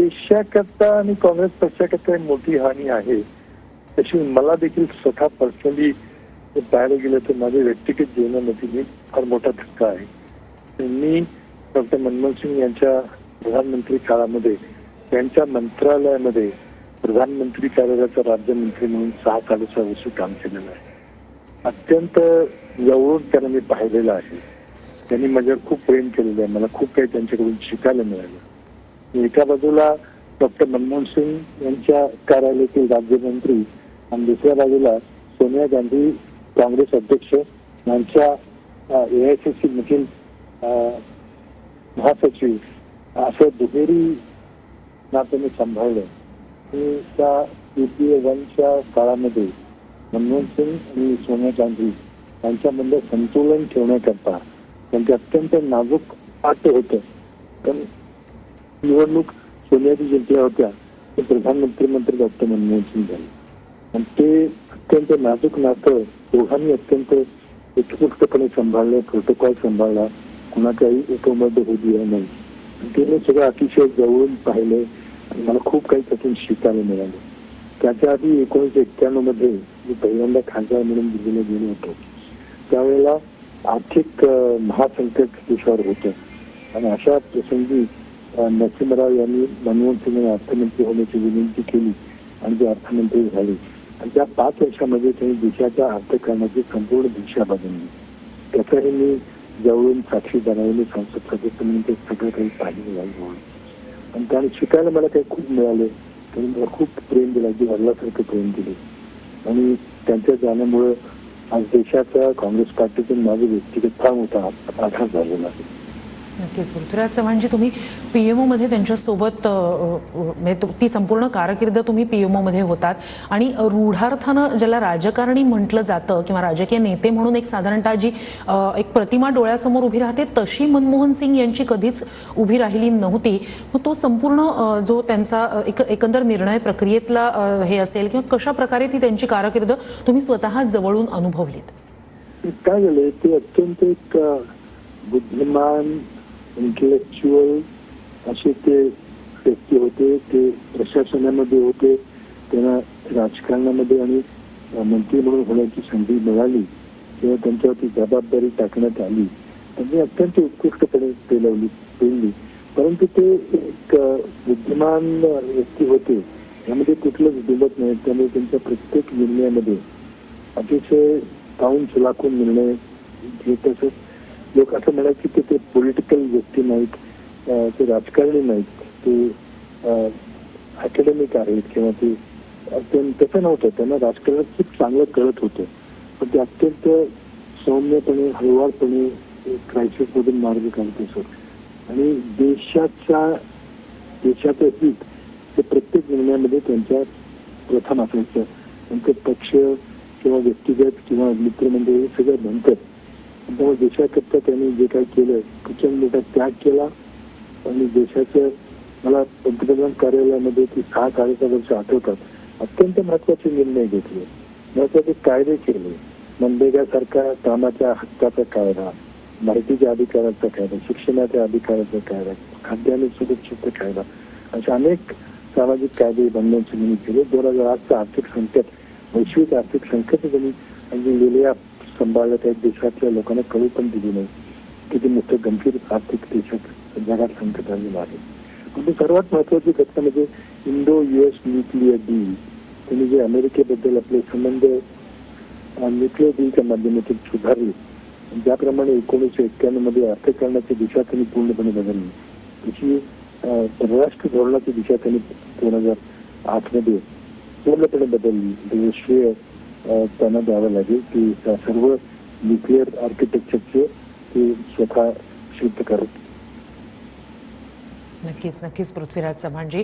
देशाकरता आणि काँग्रेस पक्षाकरता मोठी हानी आहे, तशी मला देखील स्वतः पर्सनली पाहायला गेलं तर माझ्या व्यक्तिगत जीवनामध्ये फार मोठा धक्का आहे. त्यांनी डॉक्टर मनमोहन सिंग यांच्या प्रधानमंत्री काळामध्ये त्यांच्या मंत्रालयामध्ये प्रधानमंत्री कार्यालयाचा राज्यमंत्री म्हणून 6-6.5 वर्ष काम केलेलं आहे. अत्यंत जवळून त्यांना मी पाहिलेलं आहे. त्यांनी माझ्यावर खूप प्रेम केलेलं आहे. मला खूप काही त्यांच्याकडून शिकायला मिळालं. एका बाजूला डॉक्टर मनमोहन सिंग यांच्या कार्यालयातील राज्यमंत्री आणि दुसऱ्या बाजूला सोनिया गांधी काँग्रेस अध्यक्ष यांच्या AICC मधील महासचिव असं दुहेरी नात्याने सांभाळलं. त्या UPA 1च्या काळामध्ये मनमोहन सिंग आणि सोनिया गांधी यांच्यामधलं संतुलन ठेवण्याकरता त्यांचे अत्यंत नाजूक नातं होतं. पण निवडणूक सोनियाजी जिंकल्या होत्या ते प्रधानमंत्री डॉक्टर मनमोहन सिंग झाले आणि ते अत्यंत नाजूक नातं दोघांनी अत्यंत उत्कृष्टपणे सांभाळलं. प्रोटोकॉल सांभाळला, कुणाच्याही उपमध्ये होऊ दिला नाही. ते सगळं अतिशय जवळून पाहिलं आणि मला खूप काही त्यातून शिकायला मिळालं. त्याच्या आधी 1991 मध्ये मी पहिल्यांदा खासदार म्हणून दिल्लीला गेलो होतो. त्यावेळेला आर्थिक महासंकट देशावर होतं आणि अशा प्रसंगी नरसिंहराव यांनी मनमोहन सिंग यांना अर्थमंत्री होण्याची विनंती केली आणि ते अर्थमंत्री झाले. आणि त्या 5 वर्षामध्ये त्यांनी देशाच्या अर्थकारणाची संपूर्ण दिशा बदलली. त्याचाही मी जवळून साक्षीदार आहे. मी संसद सदस्य म्हणून ते सगळं काही पाहिलं आहे आणि त्याने शिकायला मला काही खूप मिळाले. त्यांनी मला खूप प्रेम दिलं, अगदी वडिलांसारखं प्रेम दिले आणि त्यांच्या जाण्यामुळे आज देशाचा काँग्रेस पार्टीतून माझं व्यक्तिगत फार मोठा आघात झालेला आहे. नक्कीच पृथ्वीराज चव्हाणजी, तुम्ही PMO मध्ये त्यांच्यासोबत ती संपूर्ण कारकीर्द तुम्ही PMO मध्ये होतात आणि रूढार्थानं ज्याला राजकारणी म्हटलं जातं किंवा राजकीय नेते म्हणून एक साधारणतः जी एक प्रतिमा डोळ्यासमोर उभी राहते तशी मनमोहन सिंग यांची कधीच उभी राहिली नव्हती. मग तो संपूर्ण जो त्यांचा एकंदर निर्णय प्रक्रियेतला हे असेल किंवा कशा प्रकारे ती त्यांची कारकीर्द तुम्ही स्वतः जवळून अनुभवलीत? काय झालं, ते अत्यंत एक बुद्धिमान इंटेलेक्च्युअल असे ते व्यक्ती होते. ते प्रशासनामध्ये होते, त्यांना राजकारणामध्ये आणि मंत्री म्हणून होण्याची संधी मिळाली तेव्हा त्यांच्यावरती जबाबदारी टाकण्यात आली. त्यांनी अत्यंत उत्कृष्टपणे पेलली. परंतु ते एक बुद्धिमान व्यक्ती होते, यामध्ये कुठलंच दुमत नाही. त्यामुळे त्यांच्या प्रत्येक निर्णयामध्ये अतिशय पाऊल सुलाखून निर्णय घेत असत. लोक असं म्हणायचे की ते पॉलिटिकल व्यक्ती नाहीत, ते राजकारणी नाहीत, ते अकॅडमिक आहेत किंवा ते तसं नव्हतं. त्यांना राजकारण खूप चांगलं कळत होतं. पण ते अत्यंत सौम्यपणे हळूवारपणे क्रायसिस मधून मार्ग काढत असत आणि देशाचं हित ते प्रत्येक निर्णयामध्ये त्यांच्या प्रथम असायचं. त्यांचे पक्ष किंवा व्यक्तिगत किंवा मित्रमंडळी सगळं नंतर. त्यामुळे देशाकरता त्यांनी जे काही केलं प्रचंड मोठा त्याग केला आणि देशाचं मला पंतप्रधान कार्यालयामध्ये ती 6-6.5 वर्ष आठवतात. अत्यंत महत्वाचे निर्णय घेतले, महत्वाचे कायदे केले. मनरेगासारखा कामाच्या हक्काचा कायदा, माहितीच्या अधिकाराचा कायदा, शिक्षणाच्या अधिकाराचा कायदा, खाद्य आणि सुरक्षेचा कायदा, अशा अनेक सामाजिक कायदे मनमोहन सिंग केले. 2008चं आर्थिक संकट, वैश्विक आर्थिक संकट त्यांनी लिहिलेल्या सांभाळलं. त्या देशातल्या लोकांना कळू पण दिली नाही किती मोठं गंभीर आर्थिक देशात जगात संकट आलेलं आहे. पण सर्वात महत्वाची घटना म्हणजे इंडो-US न्यूक्लिअर डील. त्यांनी जे अमेरिकेबद्दल आपले संबंध न्यूक्लिअर डीलच्या माध्यमातून सुधारले. ज्याप्रमाणे 1991 मध्ये अर्थकारणाची दिशा त्यांनी पूर्णपणे बदलली, तशी परराष्ट्र धोरणाची दिशा त्यांनी 2008 मध्ये पूर्णपणे बदलली. श्रेय त्यांना द्यावं लागेल की सर्व न्यूक्लिअर आर्किटेक्चरचे ते स्वतः सिद्ध करत. नक्कीच पृथ्वीराज चव्हाणजी.